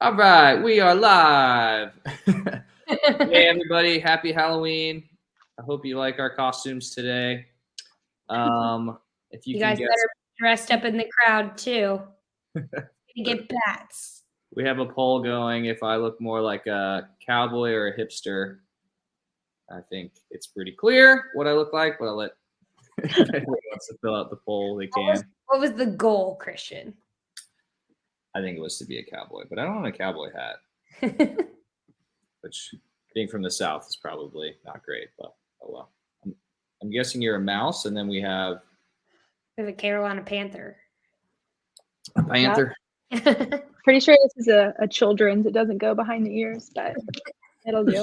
All right, we are live. Hey, everybody, happy Halloween. I hope you like our costumes today. If you You can guys guess, better be dressed up in the crowd too. You get bats. we have a poll going. If I look more like a cowboy or a hipster, I think it's pretty clear what I look like, but I'll let if anyone wants to fill out the poll, they can. What was the goal, Christian? I think it was to be a cowboy, but I don't own a cowboy hat, which being from the South is probably not great, but oh well. I'm guessing you're a mouse, and then we have a Carolina Panther. a panther. Pretty sure this is a children's. It doesn't go behind the ears, but it'll do.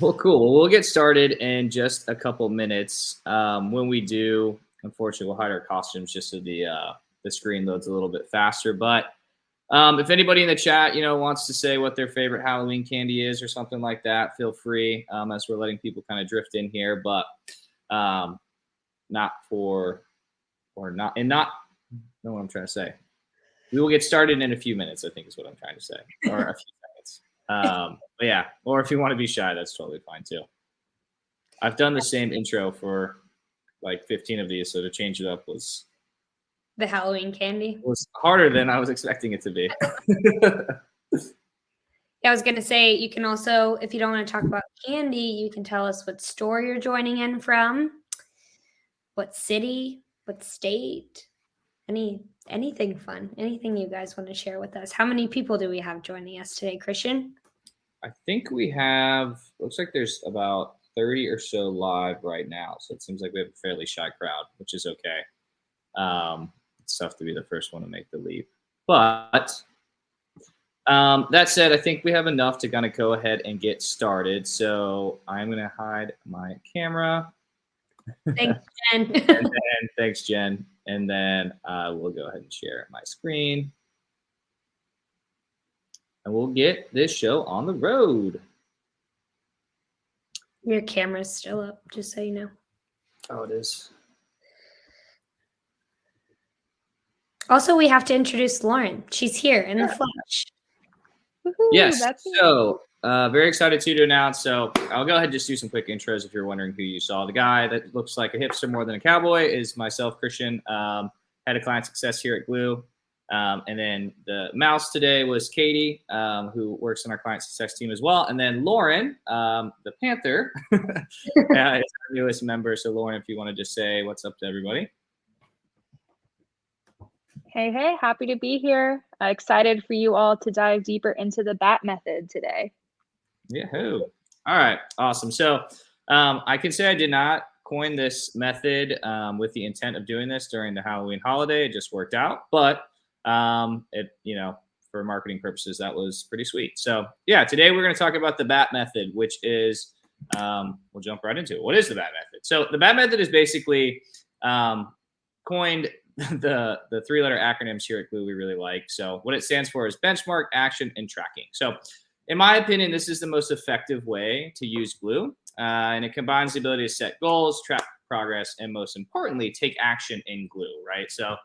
Well, cool. Well, we'll get started in just a couple minutes. When we do, unfortunately, we'll hide our costumes just so the screen loads a little bit faster. But if anybody in the chat, wants to say what their favorite Halloween candy is or something like that, feel free as we're letting people kind of drift in here. But know what I'm trying to say. We will get started in a few minutes, I think is what I'm trying to say, or a few seconds. But yeah, or if you want to be shy, that's totally fine too. I've done the same intro for like 15 of these, so to change it up was the Halloween candy. Was harder than I was expecting it to be. Yeah, I was going to say, you can also, if you don't want to talk about candy, you can tell us what store you're joining in from, what city, what state, anything fun, anything you guys want to share with us. How many people do we have joining us today, Christian? I think we have, looks like there's about 30 or so live right now. So it seems like we have a fairly shy crowd, which is okay. It's tough to be the first one to make the leap. But that said, I think we have enough to kind of go ahead and get started. So I'm going to hide my camera. Thanks, Jen. Thanks, Jen. And then we'll go ahead and share my screen. And we'll get this show on the road. Your camera's still up, just so you know. Oh, it is. Also, we have to introduce Lauren. She's here in the flesh. Woo-hoo, Yes. So very excited to announce. So I'll go ahead and just do some quick intros if you're wondering who you saw. The guy that looks like a hipster more than a cowboy is myself, Christian, head of client success here at Glew. And then the mouse today was Katie, who works in our client success team as well. And then Lauren, the Panther, is our newest member. So Lauren, if you want to just say what's up to everybody. Hey, happy to be here. Excited for you all to dive deeper into the BAT method today. Yahoo. All right, awesome. So I can say I did not coin this method with the intent of doing this during the Halloween holiday. It just worked out, but for marketing purposes, that was pretty sweet. So yeah, today we're going to talk about the BAT method, which is, we'll jump right into it. What is the BAT method? So the BAT method is basically coined the three-letter acronyms here at Glew we really like. So what it stands for is benchmark, action, and tracking. So in my opinion, this is the most effective way to use Glew, and it combines the ability to set goals, track progress, and most importantly, take action in Glew, right? So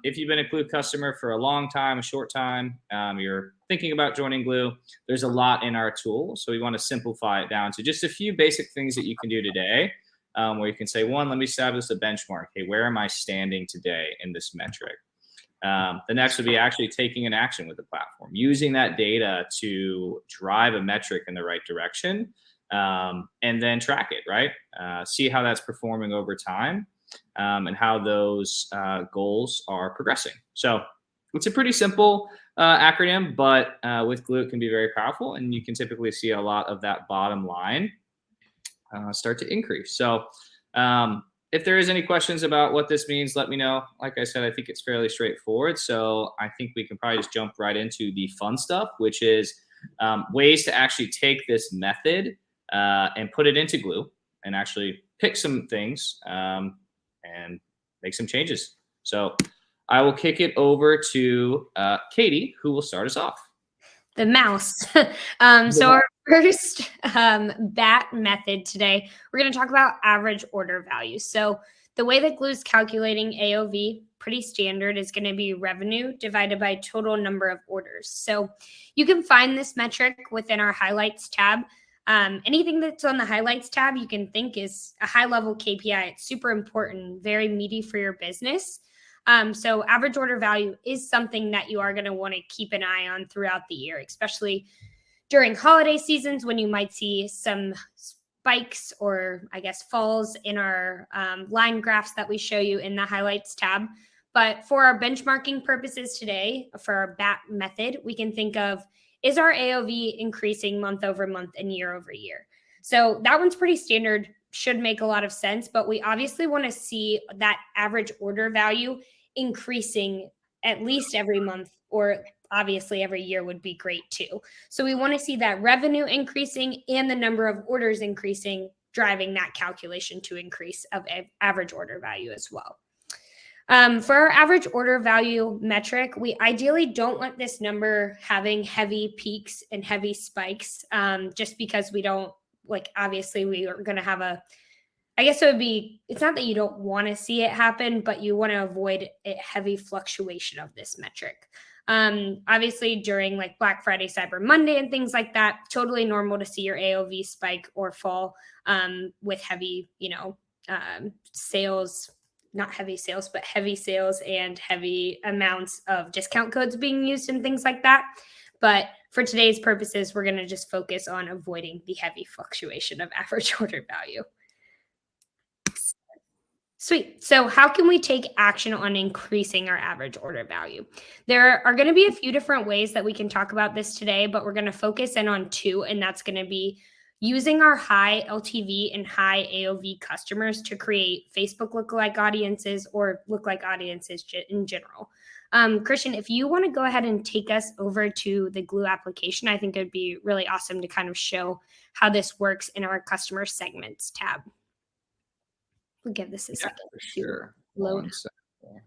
if you've been a Glew customer for a long time, a short time, you're thinking about joining Glew, there's a lot in our tool. So we want to simplify it down to just a few basic things that you can do today. Where you can say, one, let me establish a benchmark. Hey, where am I standing today in this metric? The next would be actually taking an action with the platform, using that data to drive a metric in the right direction, and then track it, right? See how that's performing over time, and how those goals are progressing. So it's a pretty simple acronym, but with Glew, it can be very powerful, and you can typically see a lot of that bottom line start to increase. So if there is any questions about what this means, let me know. Like I said, I think it's fairly straightforward. So I think we can probably just jump right into the fun stuff, which is ways to actually take this method and put it into Glew and actually pick some things and make some changes. So I will kick it over to Katie, who will start us off. The mouse. So our first BAT method today, we're going to talk about average order value. So the way that Glew's calculating AOV, pretty standard, is going to be revenue divided by total number of orders. So you can find this metric within our highlights tab. Anything that's on the highlights tab you can think is a high level KPI. It's super important, very meaty for your business. So average order value is something that you are going to want to keep an eye on throughout the year, especially during holiday seasons when you might see some spikes or I guess falls in our line graphs that we show you in the highlights tab. But for our benchmarking purposes today, for our BAT method, we can think of, is our AOV increasing month over month and year over year? So that one's pretty standard, should make a lot of sense, but we obviously want to see that average order value increasing at least every month, or obviously every year would be great too. So we want to see that revenue increasing and the number of orders increasing, driving that calculation to increase of average order value as well. For our average order value metric, we ideally don't want this number having heavy peaks and heavy spikes, just because we don't, like, obviously we are going to have I guess it would be, it's not that you don't want to see it happen, but you want to avoid a heavy fluctuation of this metric. Obviously during like Black Friday, Cyber Monday and things like that, totally normal to see your AOV spike or fall with heavy, sales, not heavy sales, but heavy sales and heavy amounts of discount codes being used and things like that. But for today's purposes, we're going to just focus on avoiding the heavy fluctuation of average order value. Sweet. So how can we take action on increasing our average order value? There are going to be a few different ways that we can talk about this today, but we're going to focus in on two, and that's going to be using our high LTV and high AOV customers to create Facebook lookalike audiences or lookalike audiences in general. Christian, if you want to go ahead and take us over to the Glew application, I think it would be really awesome to kind of show how this works in our customer segments tab. We'll give this a second. For sure. Load. One second.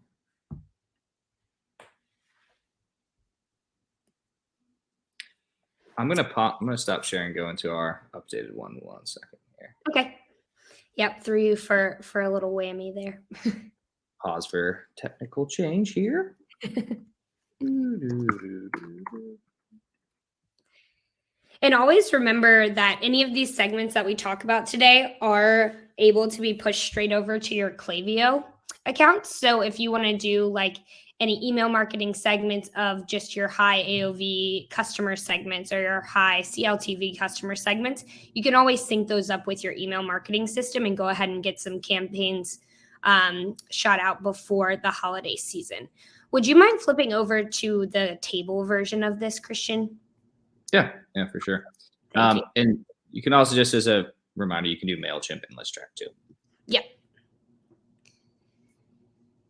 I'm gonna stop sharing, go into our updated one second here. Okay. Yep, threw you for a little whammy there. Pause for technical change here. And always remember that any of these segments that we talk about today are able to be pushed straight over to your Klaviyo account. So if you want to do like any email marketing segments of just your high AOV customer segments or your high CLTV customer segments, you can always sync those up with your email marketing system and go ahead and get some campaigns shot out before the holiday season. Would you mind flipping over to the table version of this, Christian? Yeah, for sure. And you can also, just as a reminder, you can do MailChimp and ListTrack too. Yep.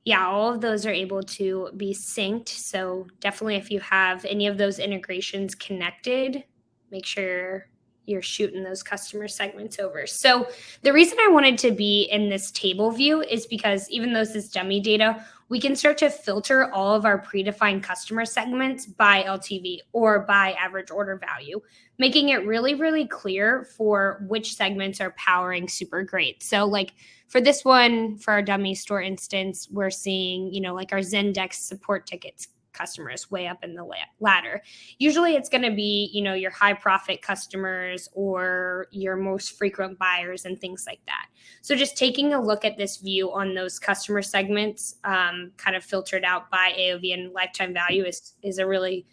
Yeah, all of those are able to be synced. So definitely if you have any of those integrations connected, make sure you're shooting those customer segments over. So the reason I wanted to be in this table view is because even though this is dummy data, we can start to filter all of our predefined customer segments by LTV or by average order value, making it really, really clear for which segments are powering super great. So like for this one, for our dummy store instance, we're seeing, like our Zendesk support tickets customers way up in the ladder. Usually it's going to be, your high profit customers or your most frequent buyers and things like that. So just taking a look at this view on those customer segments, kind of filtered out by AOV and lifetime value is a really,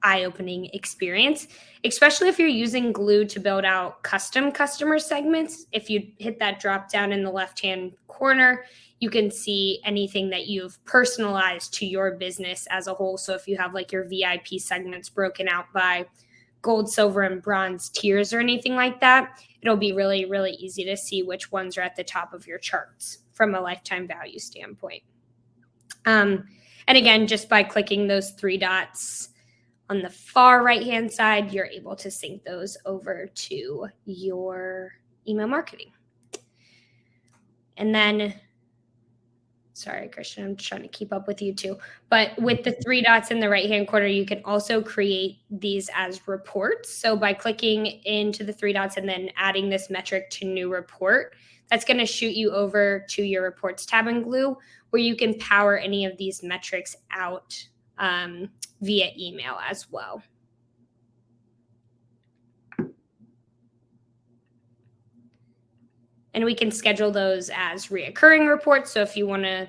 eye-opening experience, especially if you're using Glew to build out custom customer segments. If you hit that drop down in the left-hand corner, you can see anything that you've personalized to your business as a whole. So if you have like your VIP segments broken out by gold, silver, and bronze tiers or anything like that, it'll be really, really easy to see which ones are at the top of your charts from a lifetime value standpoint. And again, just by clicking those three dots on the far right-hand side, you're able to sync those over to your email marketing. And then, sorry, Christian, I'm trying to keep up with you too. But with the three dots in the right-hand corner, you can also create these as reports. So by clicking into the three dots and then adding this metric to new report, that's going to shoot you over to your reports tab in Glew, where you can power any of these metrics out via email as well. And we can schedule those as reoccurring reports. So if you want to,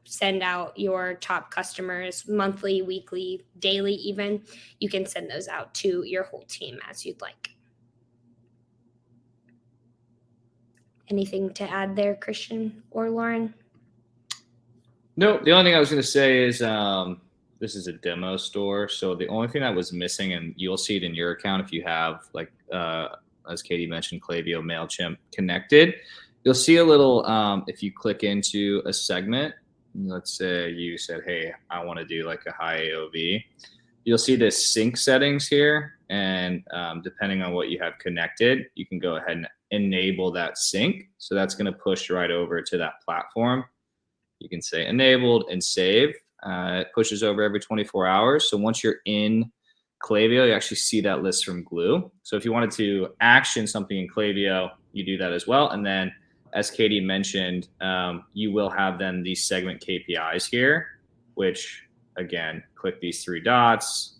send out your top customers monthly, weekly, daily even, you can send those out to your whole team as you'd like. Anything to add there, Christian or Lauren? No, the only thing I was going to say is this is a demo store. So the only thing that was missing, and you'll see it in your account if you have, like, as Katie mentioned, Klaviyo, MailChimp connected, you'll see a little, if you click into a segment, let's say you said, hey, I want to do like a high AOV, you'll see this sync settings here. And depending on what you have connected, you can go ahead and enable that sync. So that's going to push right over to that platform. You can say enabled and save. It pushes over every 24 hours. So once you're in Klaviyo, you actually see that list from Glew. So if you wanted to action something in Klaviyo, you do that as well. And then, as Katie mentioned, you will have then these segment KPIs here, which, again, click these three dots.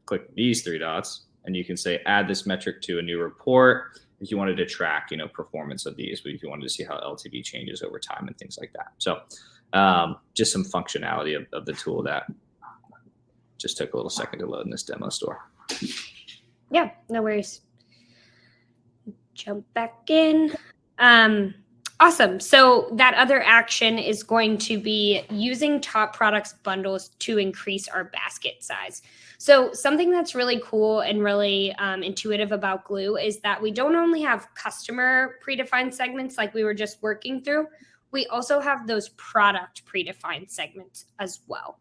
Click these three dots, and you can say add this metric to a new report if you wanted to track, performance of these, but if you wanted to see how LTV changes over time and things like that. So just some functionality of the tool that just took a little second to load in this demo store. Yeah, no worries. Jump back in. Awesome. So that other action is going to be using top products bundles to increase our basket size. So something that's really cool and really intuitive about Glew is that we don't only have customer predefined segments like we were just working through, we also have those product predefined segments as well.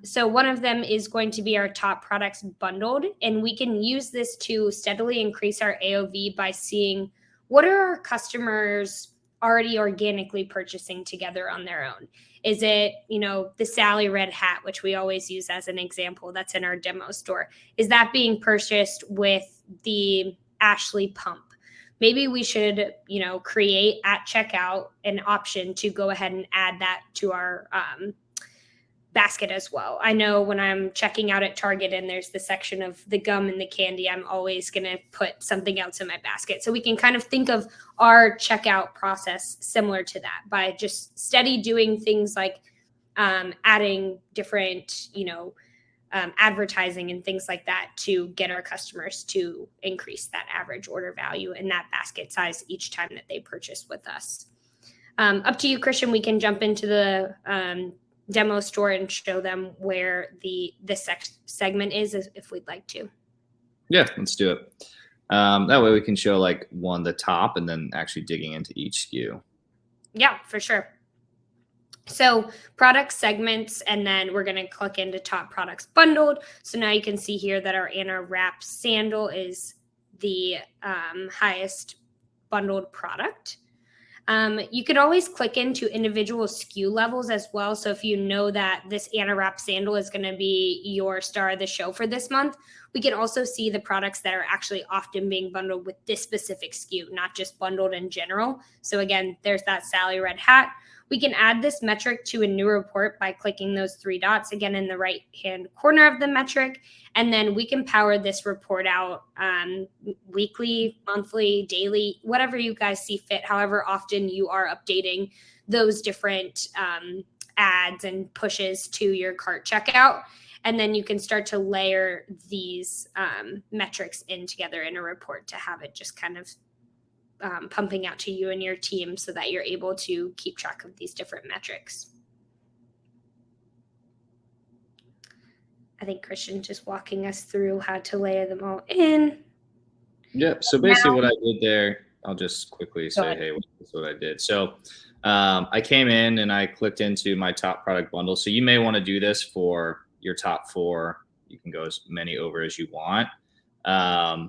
So one of them is going to be our top products bundled, and we can use this to steadily increase our AOV by seeing what are our customers already organically purchasing together on their own. Is it, the Sally red hat, which we always use as an example, that's in our demo store. Is that being purchased with the Ashley pump? Maybe we should, create at checkout an option to go ahead and add that to our basket as well. I know when I'm checking out at Target and there's the section of the gum and the candy, I'm always going to put something else in my basket. So we can kind of think of our checkout process similar to that by just steady doing things like adding different, advertising and things like that to get our customers to increase that average order value and that basket size each time that they purchase with us. Up to you, Christian. We can jump into the demo store and show them where the segment is if we'd like to. Yeah, let's do it. That way we can show like the top and then actually digging into each SKU. Yeah, for sure. So product segments, and then we're going to click into top products bundled. So now you can see here that our Anna wrap sandal is the highest bundled product. You can always click into individual SKU levels as well. So if you know that this Anna wrap sandal is going to be your star of the show for this month, we can also see the products that are actually often being bundled with this specific SKU, not just bundled in general. So again, there's that Sally red hat. We can add this metric to a new report by clicking those three dots again in the right-hand corner of the metric. And then we can power this report out weekly, monthly, daily, whatever you guys see fit, however often you are updating those different ads and pushes to your cart checkout. And then you can start to layer these metrics in together in a report to have it just kind of pumping out to you and your team so that you're able to keep track of these different metrics. I think Christian just walking us through how to layer them all in. Yep. So basically what I did there, I'll just quickly say, hey, this is what I did. So I came in and I clicked into my top product bundle. So you may want to do this for your top 4. You can go as many over as you want.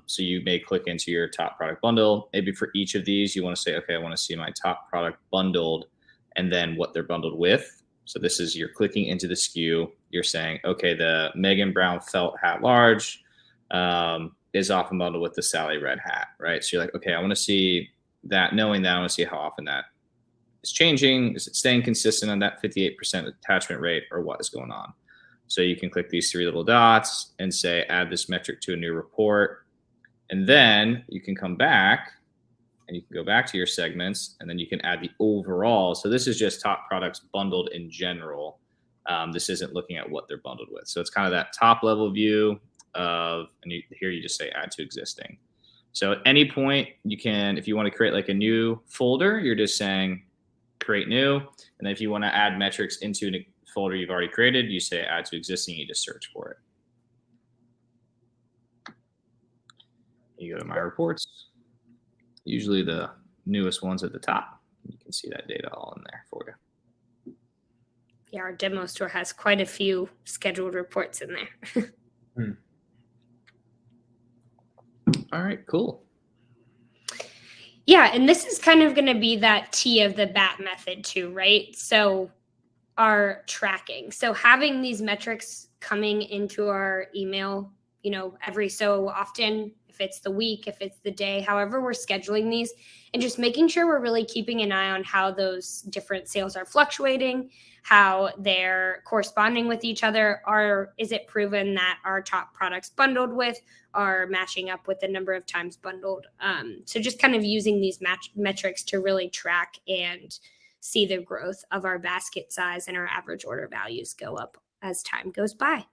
So you may click into your top product bundle. Maybe for each of these, you want to say, okay, I want to see my top product bundled and then what they're bundled with. So this is, you're clicking into the SKU. You're saying, okay, the Megan Brown felt hat large is often bundled with the Sally red hat, right? So you're like, okay, I want to see that, knowing that I want to see how often that is changing. Is it staying consistent on that 58% attachment rate, or what is going on? So you can click these three little dots and say, add this metric to a new report. And then you can come back and you can go back to your segments, and then you can add the overall. So this is just top products bundled in general. This isn't looking at what they're bundled with. So it's kind of that top level view of, and here you just say add to existing. So at any point you can, if you want to create like a new folder, you're just saying create new. And then if you want to add metrics into a folder you've already created, you say add to existing, you just search for it. You go to my reports, usually the newest ones at the top. You can see that data all in there for you. Yeah, our demo store has quite a few scheduled reports in there. All right, cool. Yeah, and this is kind of going to be that T of the BAT method too, right? So our tracking. So having these metrics coming into our email, every so often, if it's the week, if it's the day, however we're scheduling these, and just making sure we're really keeping an eye on how those different sales are fluctuating, how they're corresponding with each other. Is it proven that our top products bundled with are matching up with the number of times bundled? So just kind of using these metrics to really track and see the growth of our basket size and our average order values go up as time goes by.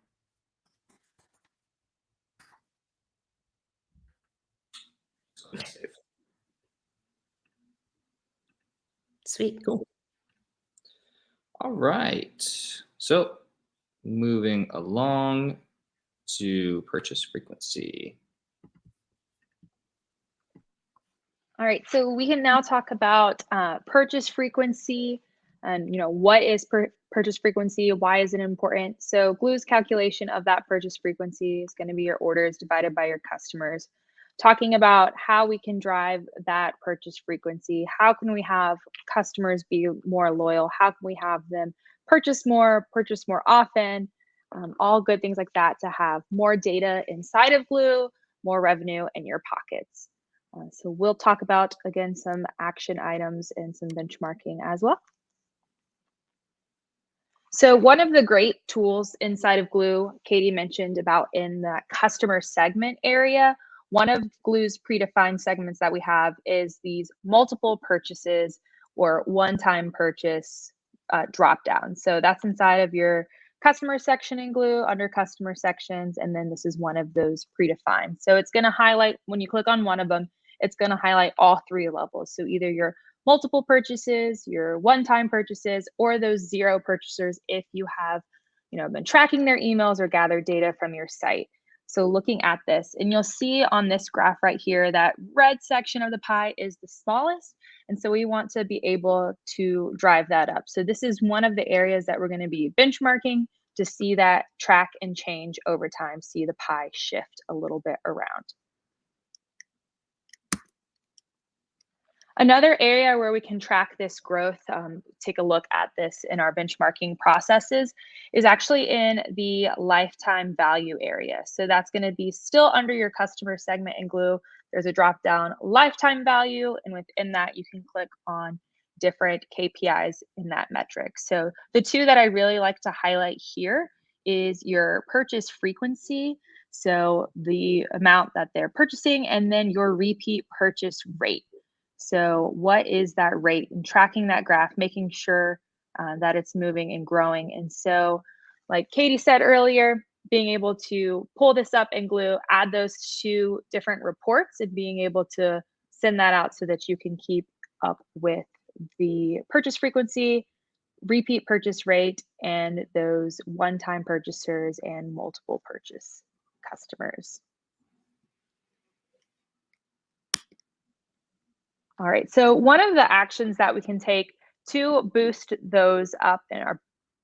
Sweet. Cool. All right. So moving along to purchase frequency. All right, so we can now talk about purchase frequency and what is purchase frequency, why is it important? So Glew's calculation of that purchase frequency is going to be your orders divided by your customers. Talking about how we can drive that purchase frequency, how can we have customers be more loyal, how can we have them purchase more often, all good things like that to have more data inside of Glew, more revenue in your pockets. So we'll talk about, again, some action items and some benchmarking as well. So one of the great tools inside of Glew, Katie mentioned about in the customer segment area, one of Glew's predefined segments that we have is these multiple purchases or one-time purchase drop-down. So that's inside of your customer section in Glew under customer sections, and then this is one of those predefined. So it's going to highlight, when you click on one of them, it's going to highlight all three levels. So either your multiple purchases, your one-time purchases, or those zero purchasers if you have been tracking their emails or gathered data from your site. So looking at this, and you'll see on this graph right here, that red section of the pie is the smallest. And so we want to be able to drive that up. So this is one of the areas that we're going to be benchmarking to see that track and change over time, see the pie shift a little bit around. Another area where we can track this growth, take a look at this in our benchmarking processes, is actually in the lifetime value area. So that's going to be still under your customer segment in Glew. There's a drop down lifetime value, and within that you can click on different KPIs in that metric. So the two that I really like to highlight here is your purchase frequency, so the amount that they're purchasing, and then your repeat purchase rate. So what is that rate, and tracking that graph, making sure that it's moving and growing. And so like Katie said earlier, being able to pull this up in Glew, add those two different reports, and being able to send that out so that you can keep up with the purchase frequency, repeat purchase rate, and those one-time purchasers and multiple purchase customers. All right, so one of the actions that we can take to boost those up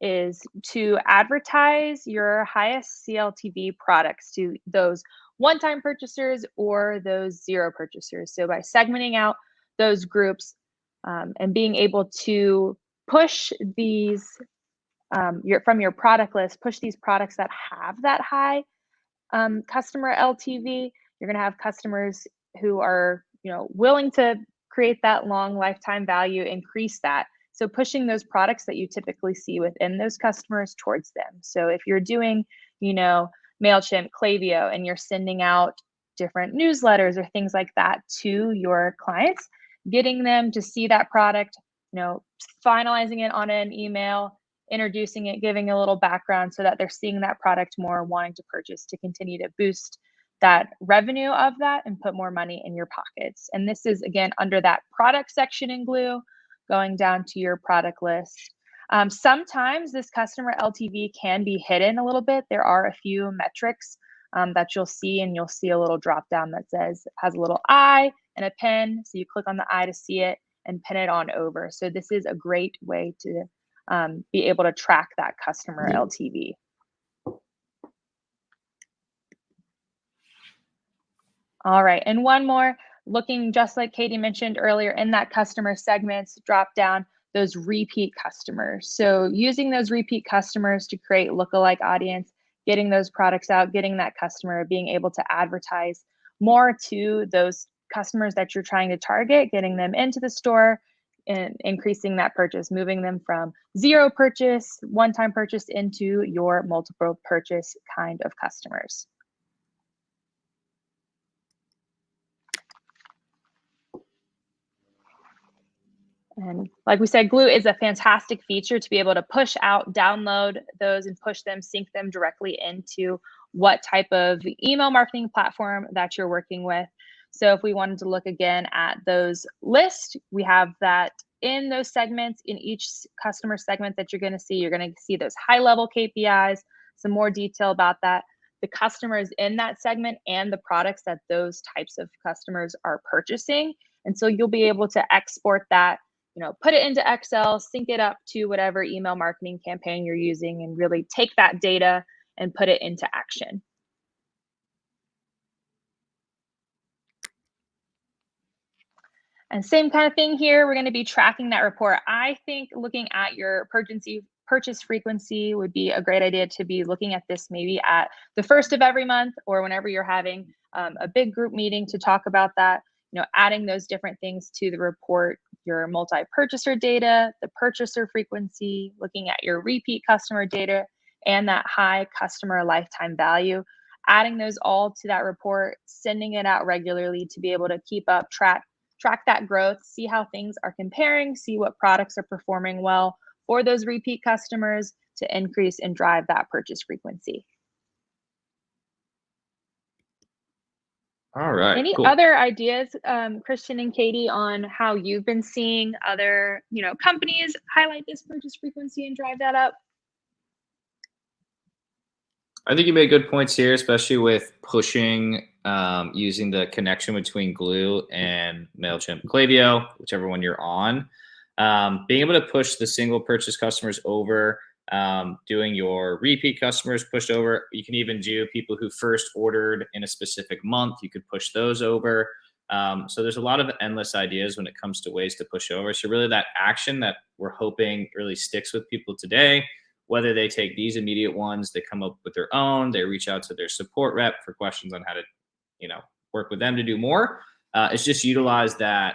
is to advertise your highest CLTV products to those one-time purchasers or those zero purchasers. So by segmenting out those groups and being able to push these from your product list, push these products that have that high customer LTV, You're going to have customers who are, willing to create that long lifetime value, increase that. So pushing those products that you typically see within those customers towards them. So if you're doing, MailChimp, Klaviyo, and you're sending out different newsletters or things like that to your clients, getting them to see that product, finalizing it on an email, introducing it, giving a little background so that they're seeing that product more, wanting to purchase, to continue to boost that revenue of that and put more money in your pockets. And this is, again, under that product section in Glew, going down to your product list. Sometimes this customer LTV can be hidden a little bit. There are a few metrics that you'll see, and you'll see a little drop down that has a little eye and a pen. So you click on the eye to see it and pin it on over. So this is a great way to be able to track that customer LTV. All right, and one more, looking just like Katie mentioned earlier, in that customer segments, drop down those repeat customers. So using those repeat customers to create lookalike audience, getting those products out, getting that customer, being able to advertise more to those customers that you're trying to target, getting them into the store and increasing that purchase, moving them from zero purchase, one-time purchase into your multiple purchase kind of customers. And like we said, Glew is a fantastic feature to be able to push out, download those and push them, sync them directly into what type of email marketing platform that you're working with. So if we wanted to look again at those lists, we have that in those segments. In each customer segment that you're going to see those high-level KPIs, some more detail about that, the customers in that segment and the products that those types of customers are purchasing. And so you'll be able to export that, put it into Excel, sync it up to whatever email marketing campaign you're using, and really take that data and put it into action. And same kind of thing here, we're going to be tracking that report. I think looking at your purchase frequency would be a great idea to be looking at this maybe at the first of every month, or whenever you're having a big group meeting to talk about that, adding those different things to the report, your multi-purchaser data, the purchaser frequency, looking at your repeat customer data, and that high customer lifetime value, adding those all to that report, sending it out regularly to be able to keep up, track that growth, see how things are comparing, see what products are performing well for those repeat customers to increase and drive that purchase frequency. All right. Any cool. other ideas, Christian and Katie, on how you've been seeing other, companies highlight this purchase frequency and drive that up? I think you made good points here, especially with pushing, using the connection between Glew and MailChimp, Klaviyo, whichever one you're on. Being able to push the single purchase customers over, doing your repeat customers pushed over. You can even do people who first ordered in a specific month. You could push those over. So there's a lot of endless ideas when it comes to ways to push over. So really that action that we're hoping really sticks with people today, whether they take these immediate ones, they come up with their own, they reach out to their support rep for questions on how to, work with them to do more. It's just utilize that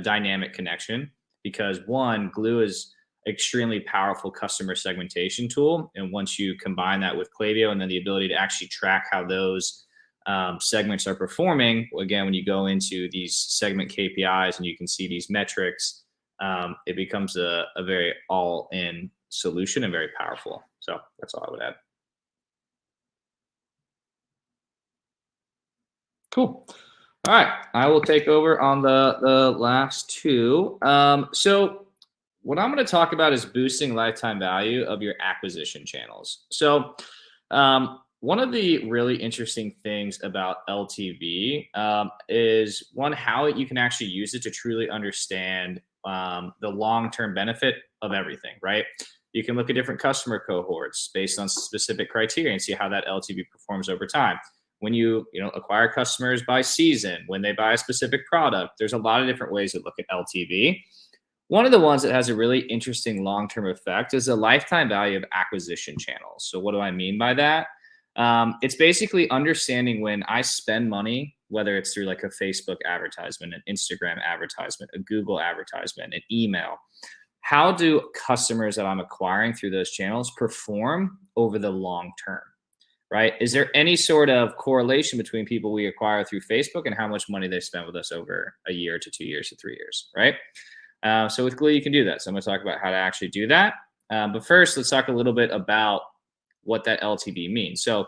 dynamic connection, because one, Glew is extremely powerful customer segmentation tool. And once you combine that with Klaviyo and then the ability to actually track how those segments are performing, again, when you go into these segment KPIs and you can see these metrics, it becomes a very all-in solution and very powerful. So that's all I would add. Cool. All right, I will take over on the last two. So what I'm going to talk about is boosting lifetime value of your acquisition channels. So one of the really interesting things about LTV is one, how you can actually use it to truly understand the long-term benefit of everything, right? You can look at different customer cohorts based on specific criteria and see how that LTV performs over time. When you acquire customers by season, when they buy a specific product, there's a lot of different ways to look at LTV. One of the ones that has a really interesting long-term effect is the lifetime value of acquisition channels. So what do I mean by that? It's basically understanding when I spend money, whether it's through like a Facebook advertisement, an Instagram advertisement, a Google advertisement, an email, how do customers that I'm acquiring through those channels perform over the long term, right? Is there any sort of correlation between people we acquire through Facebook and how much money they spend with us over a year to 2 years to 3 years, right? So with Glew, you can do that. So I'm going to talk about how to actually do that. But first, let's talk a little bit about what that LTV means. So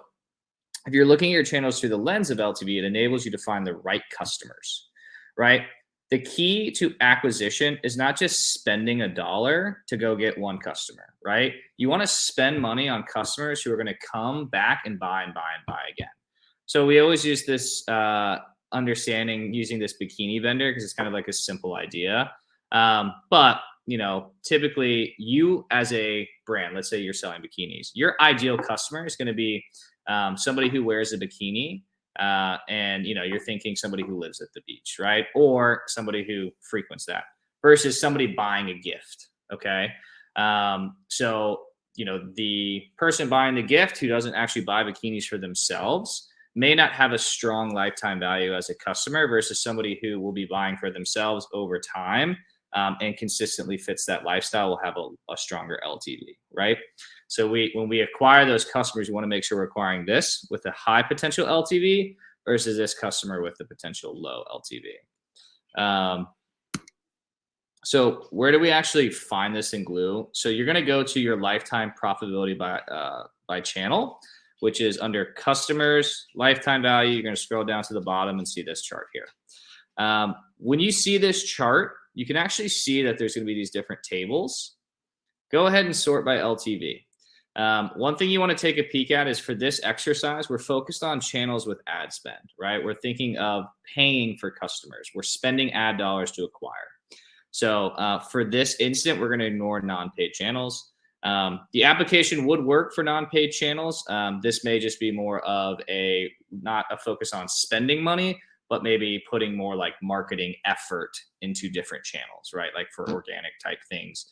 if you're looking at your channels through the lens of LTV, it enables you to find the right customers, right? The key to acquisition is not just spending $1 to go get one customer, right? You want to spend money on customers who are going to come back and buy and buy and buy again. So we always use this understanding using this bikini vendor because it's kind of like a simple idea. But you know, typically you as a brand, let's say you're selling bikinis, your ideal customer is going to be somebody who wears a bikini, and you know, you're thinking somebody who lives at the beach, right? Or somebody who frequents that versus somebody buying a gift. Okay. So, you know, the person buying the gift who doesn't actually buy bikinis for themselves may not have a strong lifetime value as a customer versus somebody who will be buying for themselves over time. And consistently fits that lifestyle, will have a stronger LTV, right? So when we acquire those customers, we want to make sure we're acquiring this with a high potential LTV versus this customer with the potential low LTV. So where do we actually find this in Glew? So you're going to go to your lifetime profitability by channel, which is under customers, lifetime value. You're going to scroll down to the bottom and see this chart here. When you see this chart, you can actually see that there's going to be these different tables. Go ahead and sort by LTV. One thing you want to take a peek at is for this exercise, we're focused on channels with ad spend, right? We're thinking of paying for customers. We're spending ad dollars to acquire. So for this instant, we're going to ignore non-paid channels. The application would work for non-paid channels. This may just be more of not a focus on spending money, but maybe putting more like marketing effort into different channels, right? Like for organic type things,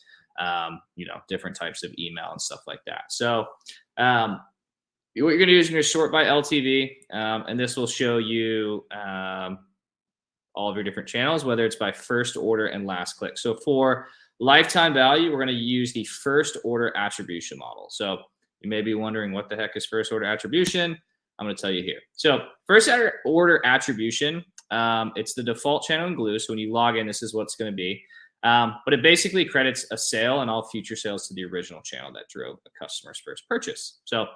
you know, different types of email and stuff like that. So what you're going to do is you're going to sort by LTV, and this will show you all of your different channels, whether it's by first order and last click. So for lifetime value, we're going to use the first order attribution model. So you may be wondering what the heck is first order attribution? I'm going to tell you here. So first order attribution, it's the default channel in Glew. So when you log in, this is what it's going to be. But it basically credits a sale and all future sales to the original channel that drove the customer's first purchase. So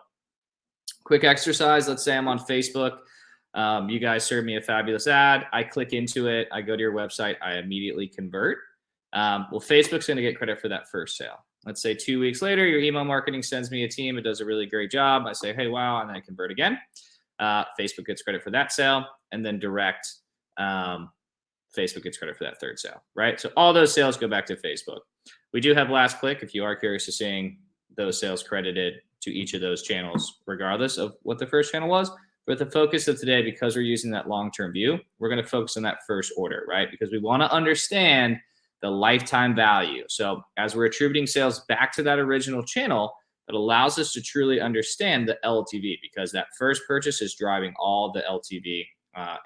quick exercise. Let's say I'm on Facebook. You guys serve me a fabulous ad. I click into it. I go to your website. I immediately convert. Well, Facebook's going to get credit for that first sale. Let's say 2 weeks later, your email marketing sends me a team. It does a really great job. I say, hey, wow, and then I convert again. Facebook gets credit for that sale, and then direct Facebook gets credit for that third sale, right? So all those sales go back to Facebook. We do have last click if you are curious to seeing those sales credited to each of those channels, regardless of what the first channel was. But the focus of today, because we're using that long-term view, we're going to focus on that first order, right? Because we want to understand the lifetime value. So as we're attributing sales back to that original channel, it allows us to truly understand the LTV, because that first purchase is driving all the LTV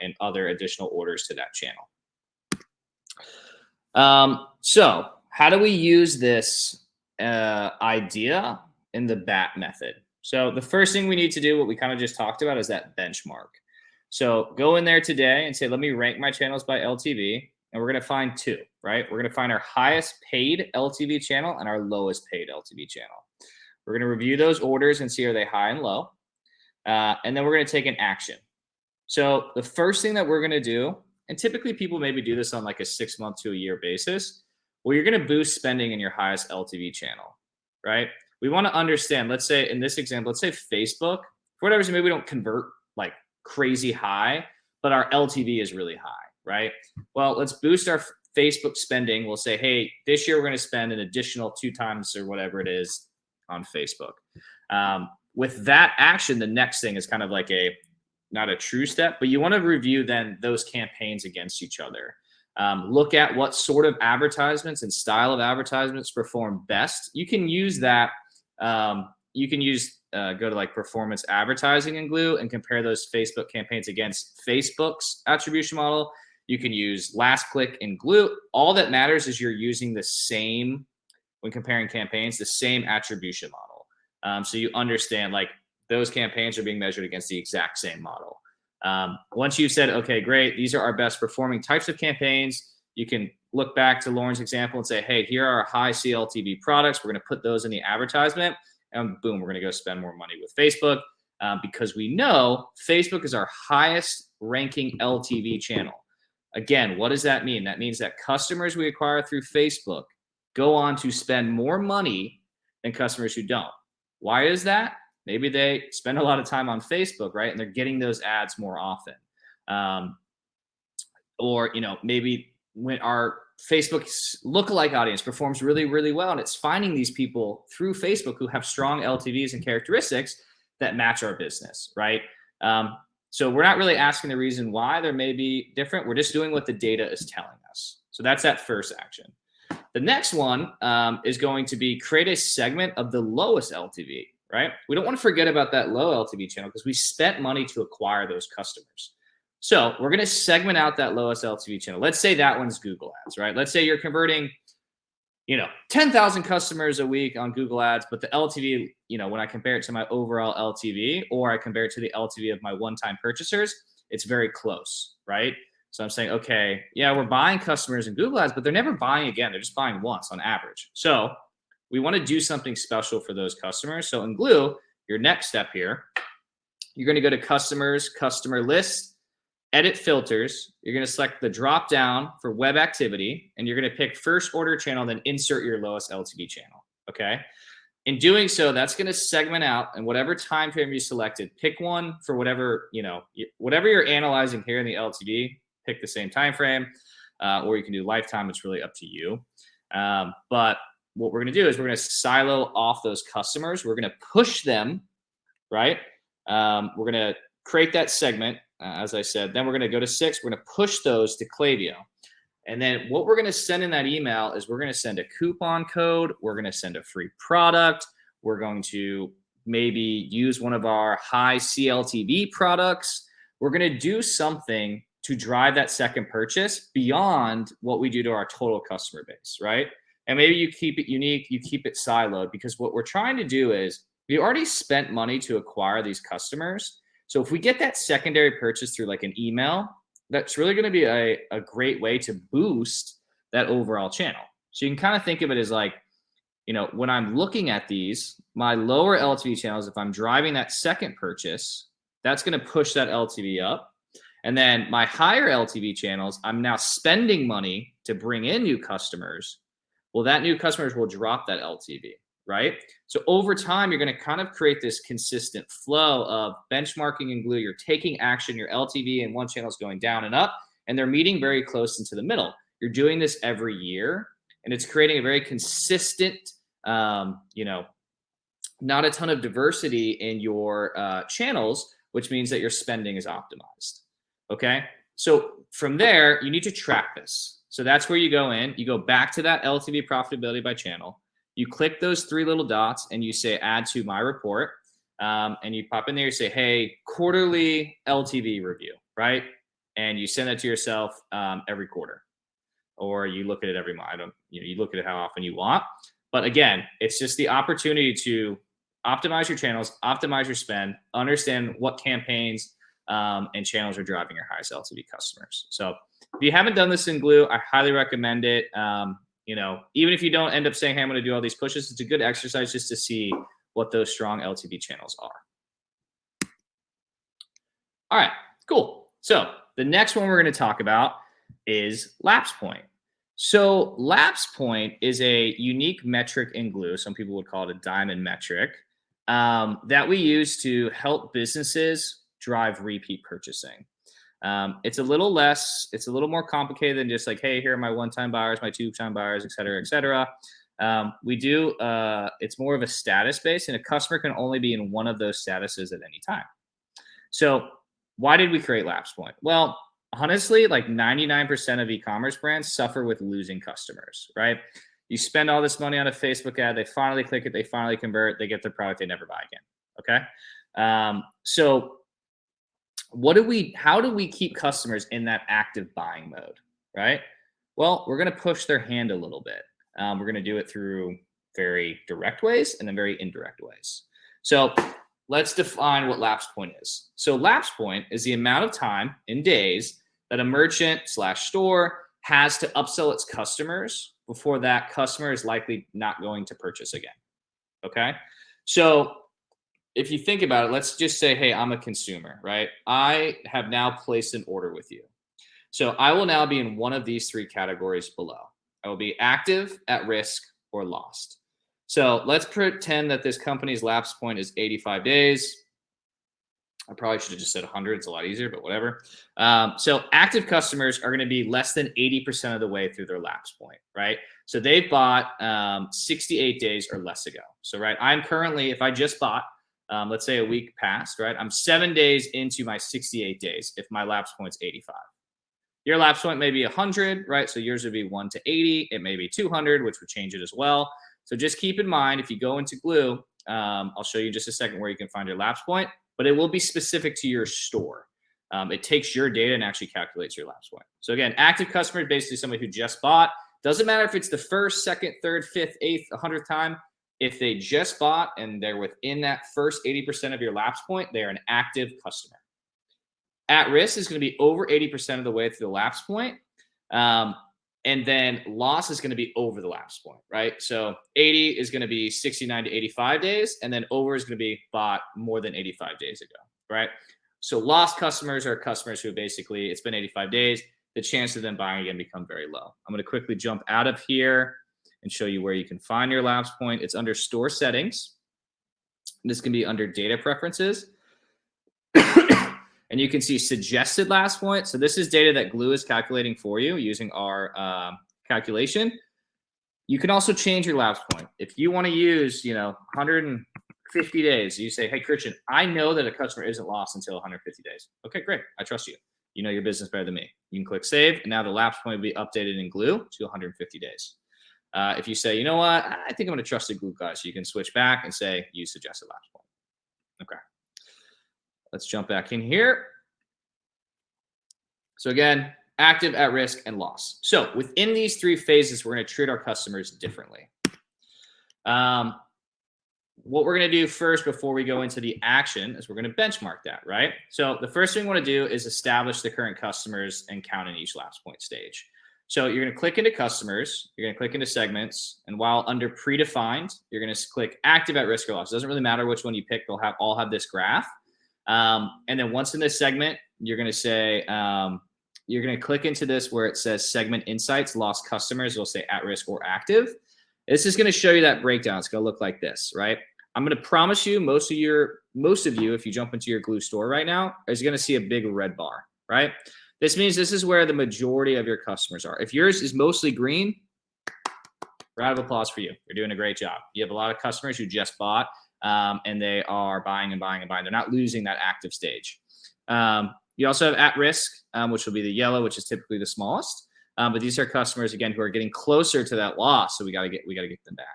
and other additional orders to that channel. So how do we use this idea in the BAT method? So the first thing we need to do, what we kind of just talked about, is that benchmark. So go in there today and say, let me rank my channels by LTV. And we're going to find two, right? We're going to find our highest paid LTV channel and our lowest paid LTV channel. We're going to review those orders and see, are they high and low? And then we're going to take an action. So the first thing that we're going to do, and typically people maybe do this on like a 6 month to a year basis, well, you're going to boost spending in your highest LTV channel, right? We want to understand, let's say in this example, let's say Facebook, for whatever reason, maybe we don't convert like crazy high, but our LTV is really high, right? Well, let's boost our Facebook spending. We'll say, hey, this year we're going to spend an additional 2 times or whatever it is on Facebook. With that action, the next thing is kind of like not a true step, but you want to review then those campaigns against each other. Look at what sort of advertisements and style of advertisements perform best. You can use that you can use go to like performance advertising in Glew and compare those Facebook campaigns against Facebook's attribution model. You can use last click in Glew. All that matters is you're using the same, when comparing campaigns, the same attribution model. So you understand like those campaigns are being measured against the exact same model. Once you've said, okay, great, these are our best performing types of campaigns, you can look back to Lauren's example and say, hey, here are our high CLTV products. We're going to put those in the advertisement, and boom, we're going to go spend more money with Facebook because we know Facebook is our highest ranking LTV channel. Again, what does that mean? That means that customers we acquire through Facebook go on to spend more money than customers who don't. Why is that? Maybe they spend a lot of time on Facebook, right? And they're getting those ads more often. Or, maybe when our Facebook lookalike audience performs really, really well, and it's finding these people through Facebook who have strong LTVs and characteristics that match our business, right? So we're not really asking the reason why there may be different. We're just doing what the data is telling us. So that's that first action. The next one is going to be create a segment of the lowest LTV, right? We don't want to forget about that low LTV channel because we spent money to acquire those customers. So we're going to segment out that lowest LTV channel. Let's say that one's Google Ads, right? Let's say you're converting, 10,000 customers a week on Google Ads, but the LTV, when I compare it to my overall LTV or I compare it to the LTV of my one-time purchasers, it's very close, right? So I'm saying, okay, yeah, we're buying customers in Google Ads, but they're never buying again. They're just buying once on average. So we want to do something special for those customers. So in Glew, your next step here, you're going to go to customers, customer list, edit filters. You're going to select the drop down for web activity, and you're going to pick first order channel, then insert your lowest LTV channel. Okay. In doing so, that's going to segment out, and whatever time frame you selected, pick one for whatever, whatever you're analyzing here in the LTV, pick the same time frame, or you can do lifetime. It's really up to you. But what we're going to do is we're going to silo off those customers. We're going to push them, right? We're going to create that segment, as I said. Then we're going to go to 6. We're going to push those to Klaviyo. And then what we're going to send in that email is we're going to send a coupon code. We're going to send a free product. We're going to maybe use one of our high CLTV products. We're going to do something to drive that second purchase beyond what we do to our total customer base, right? And maybe you keep it unique, you keep it siloed, because what we're trying to do is we already spent money to acquire these customers. So if we get that secondary purchase through like an email, that's really going to be a great way to boost that overall channel. So you can kind of think of it as like, when I'm looking at these, my lower LTV channels, if I'm driving that second purchase, that's going to push that LTV up. And then my higher LTV channels, I'm now spending money to bring in new customers. Well, that new customers will drop that LTV, right? So over time, you're going to kind of create this consistent flow of benchmarking in Glew. You're taking action. Your LTV in one channel is going down and up, and they're meeting very close into the middle. You're doing this every year, and it's creating a very consistent, not a ton of diversity in your channels, which means that your spending is optimized. Okay. So from there, you need to track this. So that's where you go in, you go back to that LTV profitability by channel. You click those 3 little dots and you say, add to my report. And you pop in there, you say, hey, quarterly LTV review, right? And you send that to yourself every quarter, or you look at it every month. You look at it how often you want. But again, it's just the opportunity to optimize your channels, optimize your spend, understand what campaigns and channels are driving your highest LTV customers. So if you haven't done this in Glew, I highly recommend it. Even if you don't end up saying, hey, I'm going to do all these pushes, it's a good exercise just to see what those strong LTV channels are. All right, cool. So the next one we're going to talk about is Lapse Point. So Lapse Point is a unique metric in Glew. Some people would call it a diamond metric that we use to help businesses drive repeat purchasing. It's a little more complicated than just like, hey, here are my one-time buyers, my two-time buyers, et cetera, et cetera. It's more of a status base, and a customer can only be in one of those statuses at any time. So why did we create Lapse Point? Well, honestly, like 99% of e-commerce brands suffer with losing customers, right? You spend all this money on a Facebook ad. They finally click it. They finally convert. They get their product. They never buy again. Okay. So how do we keep customers in that active buying mode, right? Well, we're going to push their hand a little bit. We're going to do it through very direct ways and then very indirect ways. So let's define what lapse point is. So lapse point is the amount of time in days that a merchant / store has to upsell its customers before that customer is likely not going to purchase again. Okay. So if you think about it, let's just say, hey, I'm a consumer, right? I have now placed an order with you. So I will now be in one of these 3 categories below. I will be active, at risk, or lost. So let's pretend that this company's lapse point is 85 days. I probably should have just said 100. It's a lot easier, but whatever. So active customers are going to be less than 80% of the way through their lapse point, right? So they've bought 68 days or less ago. So, right, I'm currently, if I just bought, let's say a week passed, right? I'm 7 days into my 68 days if my lapse point's 85. Your lapse point may be 100, right? So yours would be 1 to 80. It may be 200, which would change it as well. So just keep in mind, if you go into Glew, I'll show you in just a second where you can find your lapse point, but it will be specific to your store. It takes your data and actually calculates your lapse point. So again, active customer is basically somebody who just bought. Doesn't matter if it's the first, second, third, fifth, eighth, 100th time. If they just bought and they're within that first 80% of your lapse point, they are an active customer. At risk is going to be over 80% of the way through the lapse point. And then loss is going to be over the lapse point, right? So 80 is going to be 69 to 85 days, and then over is going to be bought more than 85 days ago, right? So lost customers are customers who basically, it's been 85 days. The chance of them buying again become very low. I'm going to quickly jump out of here and show you where you can find your lapse point. It's under store settings. This can be under data preferences. And you can see suggested lapse point. So this is data that Glew is calculating for you using our calculation. You can also change your lapse point. If you want to use, 150 days, you say, hey, Christian, I know that a customer isn't lost until 150 days. Okay, great. I trust you. You know your business better than me. You can click save, and now the lapse point will be updated in Glew to 150 days. If you say, you know what, I think I'm going to trust the Glew guy, so you can switch back and say, use suggested lapse point. Okay. Let's jump back in here. So again, active, at risk, and loss. So within these 3 phases, we're going to treat our customers differently. What we're going to do first before we go into the action is we're going to benchmark that, right? So the first thing we want to do is establish the current customers and count in each lapse point stage. So you're going to click into customers, you're going to click into segments, and while under predefined, you're going to click active, at risk, or loss. It doesn't really matter which one you pick, they'll all have this graph. And then once in this segment, you're going to say, you're going to click into this where it says segment insights, lost customers. It'll say at risk or active. This is going to show you that breakdown. It's going to look like this, right? I'm going to promise you, most of you, if you jump into your Glew store right now, is going to see a big red bar, right? This means this is where the majority of your customers are. If yours is mostly green, round of applause for you. You're doing a great job. You have a lot of customers who just bought, and they are buying and buying and buying. They're not losing that active stage. You also have at risk, which will be the yellow, which is typically the smallest. But these are customers, again, who are getting closer to that loss. So we got to get them back.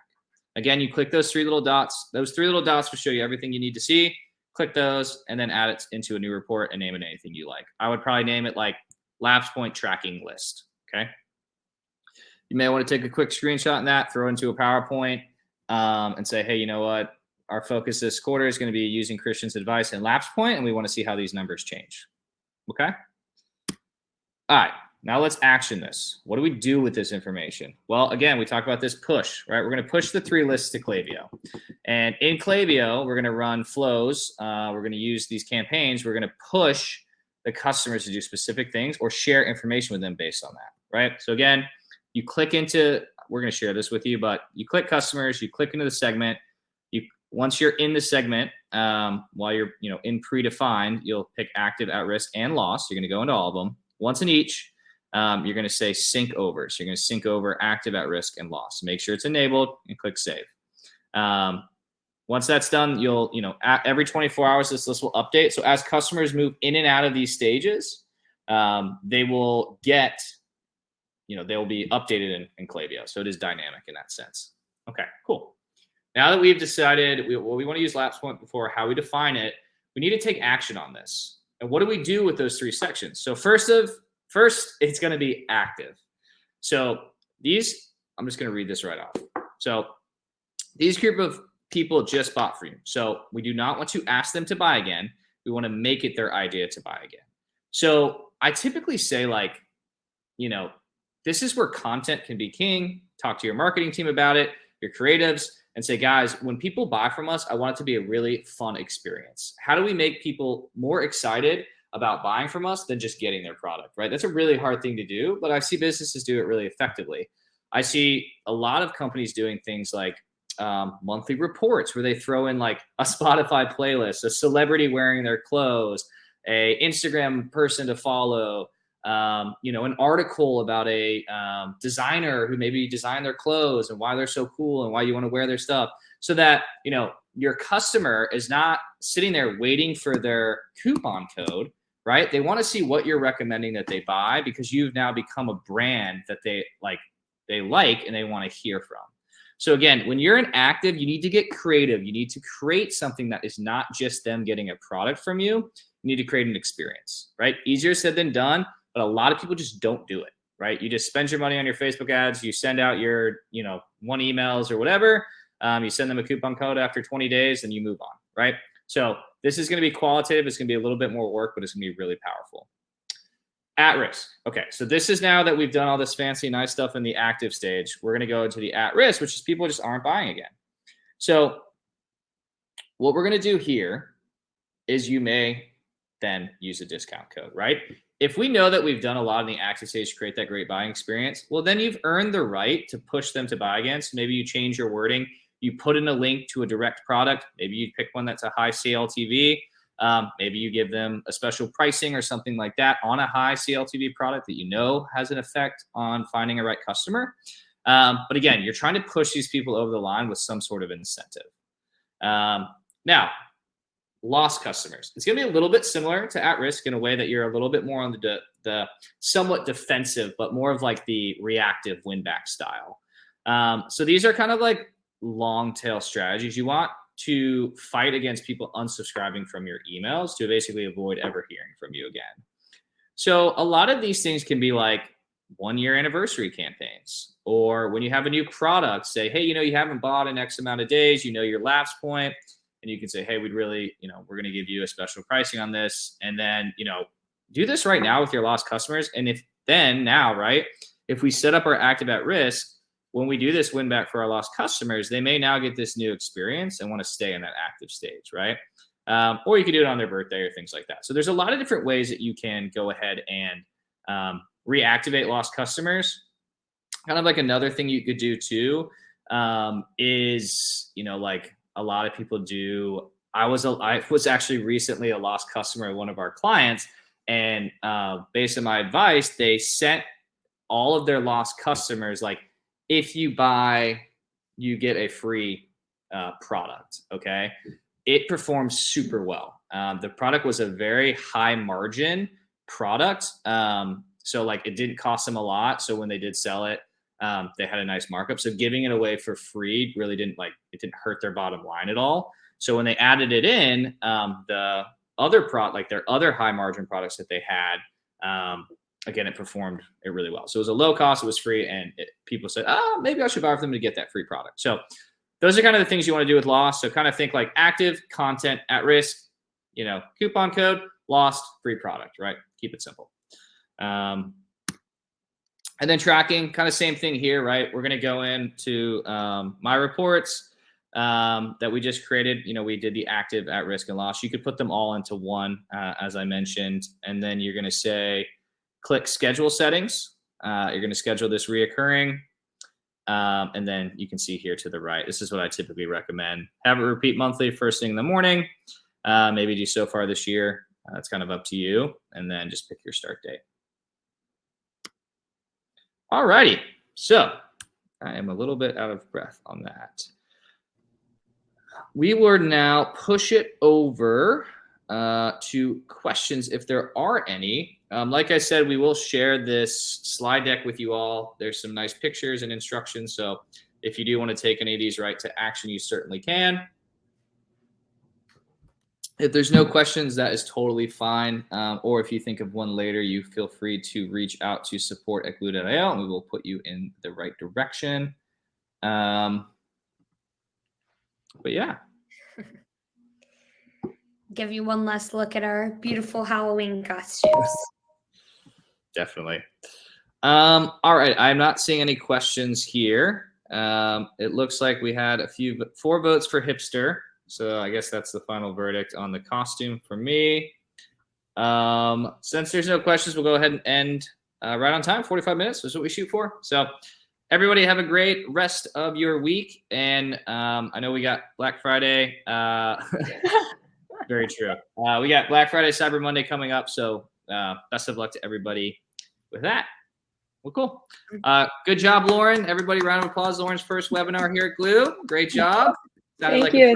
Again, you click those 3 little dots. Those 3 little dots will show you everything you need to see. Click those and then add it into a new report and name it anything you like. I would probably name it like lapse point tracking list. Okay. You may want to take a quick screenshot in that, throw it into a PowerPoint, and say, hey, you know what? Our focus this quarter is going to be using Christian's advice and lapse point, and we want to see how these numbers change. Okay. All right. Now let's action this. What do we do with this information? Well, again, we talked about this push, right? We're going to push the 3 lists to Klaviyo. And in Klaviyo, we're going to run flows. We're going to use these campaigns. We're going to push the customers to do specific things or share information with them based on that, right? So again, you click into, we're going to share this with you, but you click customers, you click into the segment. Once you're in the segment, while you're in predefined, you'll pick active, at risk, and loss. You're going to go into all of them. Once in each, you're going to say sync over. So you're going to sync over active, at risk, and loss. Make sure it's enabled and click save. Once that's done, you'll, every 24 hours, this list will update. So as customers move in and out of these stages, they will get they'll be updated in Klaviyo. So it is dynamic in that sense. Okay, cool. Now that we've decided we want to use Lapse Point before, how we define it, we need to take action on this. And what do we do with those 3 sections? So first, it's going to be active. So I'm just going to read this right off. So these group of people just bought from you. So we do not want to ask them to buy again. We want to make it their idea to buy again. So I typically say, like, this is where content can be king. Talk to your marketing team about it, your creatives, and say, guys, when people buy from us, I want it to be a really fun experience. How do we make people more excited about buying from us than just getting their product, right? That's a really hard thing to do, but I see businesses do it really effectively. I see a lot of companies doing things like monthly reports where they throw in like a Spotify playlist, a celebrity wearing their clothes, a Instagram person to follow, an article about a designer who maybe designed their clothes and why they're so cool and why you want to wear their stuff, so that, your customer is not sitting there waiting for their coupon code, right? They want to see what you're recommending that they buy, because you've now become a brand that they like and they want to hear from. So again, when you're an active, you need to get creative. You need to create something that is not just them getting a product from you. You need to create an experience, right? Easier said than done, but a lot of people just don't do it, right? You just spend your money on your Facebook ads. You send out your, 1 emails or whatever. You send them a coupon code after 20 days and you move on, right? So this is going to be qualitative. It's going to be a little bit more work, but it's going to be really powerful. At risk. Okay, so this is now that we've done all this fancy, nice stuff in the active stage. We're going to go into the at risk, which is people just aren't buying again. So what we're going to do here is you may then use a discount code, right? If we know that we've done a lot in the active stage to create that great buying experience, well, then you've earned the right to push them to buy again. So maybe you change your wording. You put in a link to a direct product. Maybe you pick one that's a high CLTV. Maybe you give them a special pricing or something like that on a high CLTV product that has an effect on finding a right customer. But again, you're trying to push these people over the line with some sort of incentive. Now, lost customers. It's going to be a little bit similar to at risk in a way that you're a little bit more on the somewhat defensive, but more of like the reactive win back style. So these are kind of like long tail strategies. You want to fight against people unsubscribing from your emails to basically avoid ever hearing from you again. So a lot of these things can be like 1-year anniversary campaigns, or when you have a new product, say, hey, you haven't bought in X amount of days, your lapse point, and you can say, hey, we'd really, we're going to give you a special pricing on this. And then, do this right now with your lost customers. And if we set up our active at risk, when we do this win back for our lost customers, they may now get this new experience and want to stay in that active stage, right? Or you could do it on their birthday or things like that. So there's a lot of different ways that you can go ahead and reactivate lost customers. Kind of like another thing you could do too is, like a lot of people do. I was actually recently a lost customer of one of our clients, and based on my advice, they sent all of their lost customers like, if you buy, you get a free product. Okay. It performs super well. The product was a very high margin product. So like it didn't cost them a lot. So when they did sell it, they had a nice markup. So giving it away for free really didn't hurt their bottom line at all. So when they added it in, the other product, like their other high margin products that they had, again, it performed really well. So it was a low cost, it was free, and people said, maybe I should buy from them to get that free product. So those are kind of the things you want to do with lost. So kind of think like active, content, at risk, coupon code, lost, free product, right? Keep it simple. And then tracking, kind of same thing here, right? We're going to go into my reports that we just created. We did the active, at risk, and lost. You could put them all into one, as I mentioned, and then you're going to say, click schedule settings. You're going to schedule this reoccurring. And then you can see here to the right, this is what I typically recommend. Have it repeat monthly, first thing in the morning. Maybe do so far this year. It's kind of up to you. And then just pick your start date. All righty. So I am a little bit out of breath on that. We will now push it over to questions if there are any. Like I said, we will share this slide deck with you all. There's some nice pictures and instructions. So if you do want to take any of these right to action, you certainly can. If there's no questions, that is totally fine. Or if you think of one later, you feel free to reach out to support@glew.io and we will put you in the right direction. But yeah. Give you one last look at our beautiful Halloween costumes. Definitely. All right. I'm not seeing any questions here. It looks like we had 4 votes for hipster. So I guess that's the final verdict on the costume for me. Since there's no questions, we'll go ahead and end right on time. 45 minutes is what we shoot for. So everybody have a great rest of your week. And I know we got Black Friday. Very true. We got Black Friday, Cyber Monday coming up. So best of luck to everybody with that. Well, cool. Good job, Lauren. Everybody, round of applause. Lauren's first webinar here at Glew. Great job. Thank you.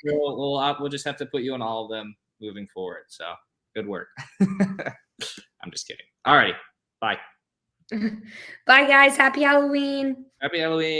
We'll just have to put you on all of them moving forward. So good work. I'm just kidding. All righty. Bye. Bye, guys. Happy Halloween. Happy Halloween.